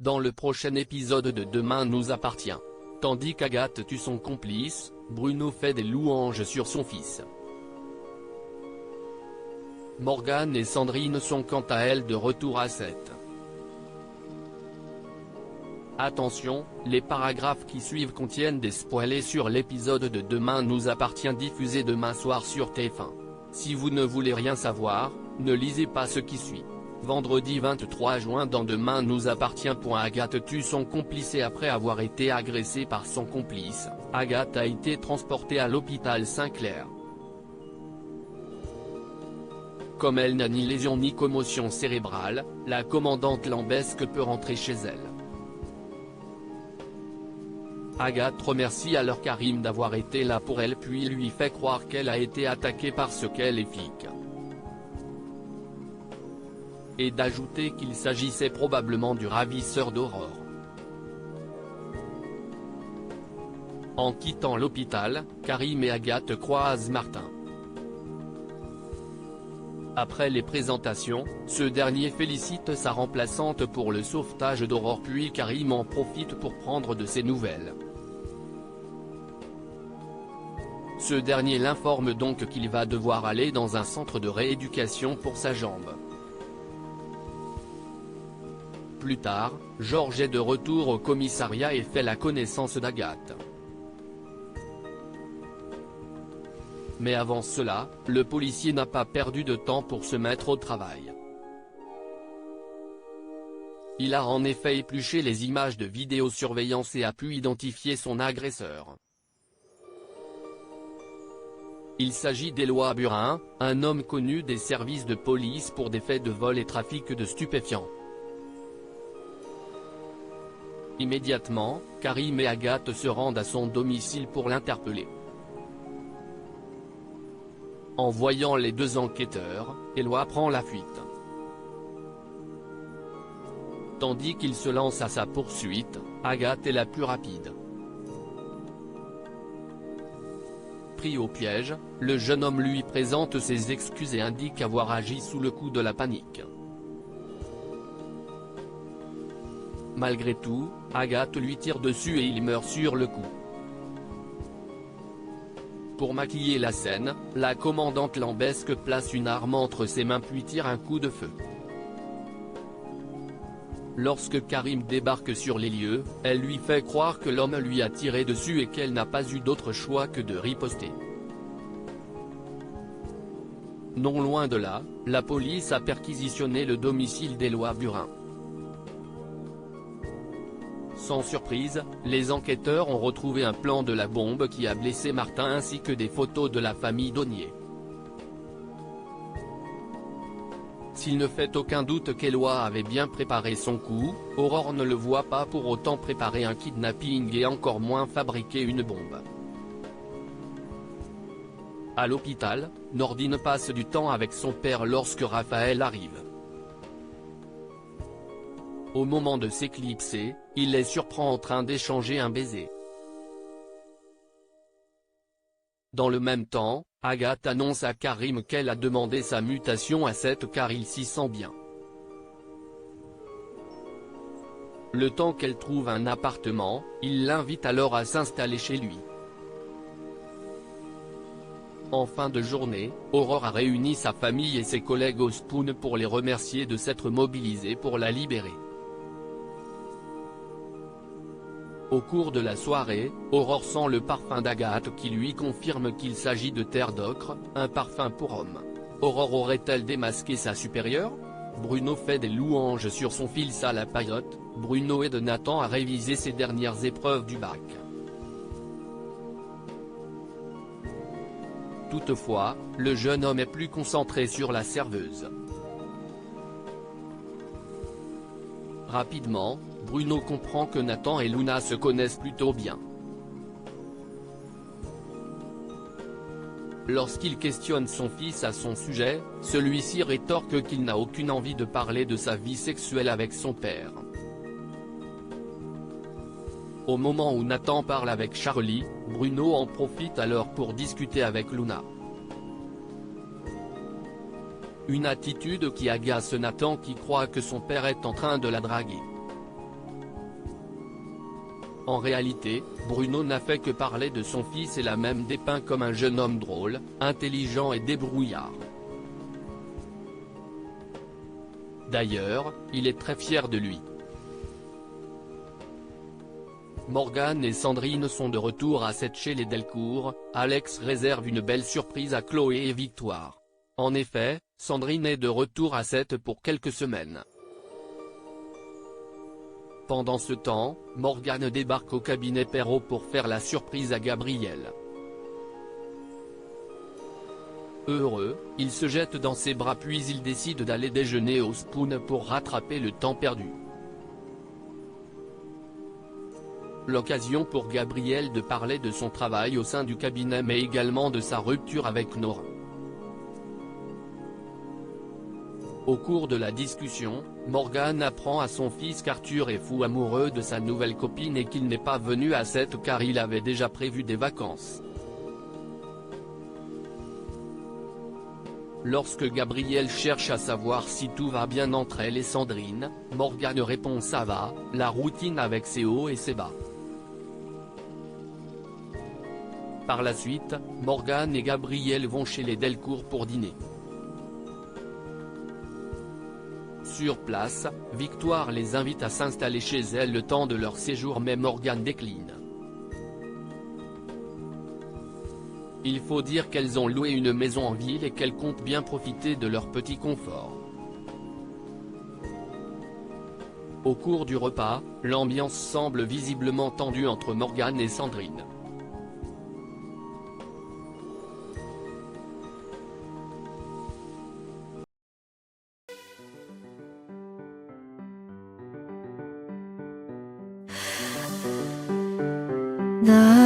dans le prochain épisode de Demain nous appartient. Tandis qu'Agathe tue son complice, Bruno fait des louanges sur son fils. Morgane et Sandrine sont quant à elles de retour à 7. Attention, les paragraphes qui suivent contiennent des spoilers sur l'épisode de Demain nous appartient diffusé demain soir sur TF1. Si vous ne voulez rien savoir, ne lisez pas ce qui suit. Vendredi 23 juin dans Demain nous appartient. Agathe tue son complice et après avoir été agressée par son complice, Agathe a été transportée à l'hôpital Saint-Clair. Comme elle n'a ni lésion ni commotion cérébrale, la commandante Lambesque peut rentrer chez elle. Agathe remercie alors Karim d'avoir été là pour elle puis lui fait croire qu'elle a été attaquée parce qu'elle est flic. Et d'ajouter qu'il s'agissait probablement du ravisseur d'Aurore. En quittant l'hôpital, Karim et Agathe croisent Martin. Après les présentations, ce dernier félicite sa remplaçante pour le sauvetage d'Aurore puis Karim en profite pour prendre de ses nouvelles. Ce dernier l'informe donc qu'il va devoir aller dans un centre de rééducation pour sa jambe. Plus tard, Georges est de retour au commissariat et fait la connaissance d'Agathe. Mais avant cela, le policier n'a pas perdu de temps pour se mettre au travail. Il a en effet épluché les images de vidéosurveillance et a pu identifier son agresseur. Il s'agit d'Éloi Burin, un homme connu des services de police pour des faits de vol et trafic de stupéfiants. Immédiatement, Karim et Agathe se rendent à son domicile pour l'interpeller. En voyant les deux enquêteurs, Éloi prend la fuite. Tandis qu'il se lance à sa poursuite, Agathe est la plus rapide. Pris au piège, le jeune homme lui présente ses excuses et indique avoir agi sous le coup de la panique. Malgré tout, Agathe lui tire dessus et il meurt sur le coup. Pour maquiller la scène, la commandante Lambesque place une arme entre ses mains puis tire un coup de feu. Lorsque Karim débarque sur les lieux, elle lui fait croire que l'homme lui a tiré dessus et qu'elle n'a pas eu d'autre choix que de riposter. Non loin de là, la police a perquisitionné le domicile d'Éloi Burin. Sans surprise, les enquêteurs ont retrouvé un plan de la bombe qui a blessé Martin ainsi que des photos de la famille Daunier. S'il ne fait aucun doute qu'Éloi avait bien préparé son coup, Aurore ne le voit pas pour autant préparer un kidnapping et encore moins fabriquer une bombe. À l'hôpital, Nordine passe du temps avec son père lorsque Raphaël arrive. Au moment de s'éclipser, il les surprend en train d'échanger un baiser. Dans le même temps, Agathe annonce à Karim qu'elle a demandé sa mutation à 7 car il s'y sent bien. Le temps qu'elle trouve un appartement, il l'invite alors à s'installer chez lui. En fin de journée, Aurore a réuni sa famille et ses collègues au Spoon pour les remercier de s'être mobilisés pour la libérer. Au cours de la soirée, Aurore sent le parfum d'Agathe qui lui confirme qu'il s'agit de terre d'ocre, un parfum pour homme. Aurore aurait-elle démasqué sa supérieure? Bruno fait des louanges sur son fils à la paillote. Bruno aide Nathan à réviser ses dernières épreuves du bac. Toutefois, le jeune homme est plus concentré sur la serveuse. Rapidement, Bruno comprend que Nathan et Luna se connaissent plutôt bien. Lorsqu'il questionne son fils à son sujet, celui-ci rétorque qu'il n'a aucune envie de parler de sa vie sexuelle avec son père. Au moment où Nathan parle avec Charlie, Bruno en profite alors pour discuter avec Luna. Une attitude qui agace Nathan qui croit que son père est en train de la draguer. En réalité, Bruno n'a fait que parler de son fils et l'a même dépeint comme un jeune homme drôle, intelligent et débrouillard. D'ailleurs, il est très fier de lui. Morgane et Sandrine sont de retour à 7 chez les Delcourt. Alex réserve une belle surprise à Chloé et Victoire. En effet, Sandrine est de retour à 7 pour quelques semaines. Pendant ce temps, Morgane débarque au cabinet Perrault pour faire la surprise à Gabriel. Heureux, il se jette dans ses bras puis il décide d'aller déjeuner au Spoon pour rattraper le temps perdu. L'occasion pour Gabriel de parler de son travail au sein du cabinet mais également de sa rupture avec Nora. Au cours de la discussion, Morgane apprend à son fils qu'Arthur est fou amoureux de sa nouvelle copine et qu'il n'est pas venu à 7 car il avait déjà prévu des vacances. Lorsque Gabriel cherche à savoir si tout va bien entre elle et Sandrine, Morgane répond ça va, la routine avec ses hauts et ses bas. Par la suite, Morgane et Gabriel vont chez les Delcourt pour dîner. Sur place, Victoire les invite à s'installer chez elle le temps de leur séjour mais Morgane décline. Il faut dire qu'elles ont loué une maison en ville et qu'elles comptent bien profiter de leur petit confort. Au cours du repas, l'ambiance semble visiblement tendue entre Morgane et Sandrine. 나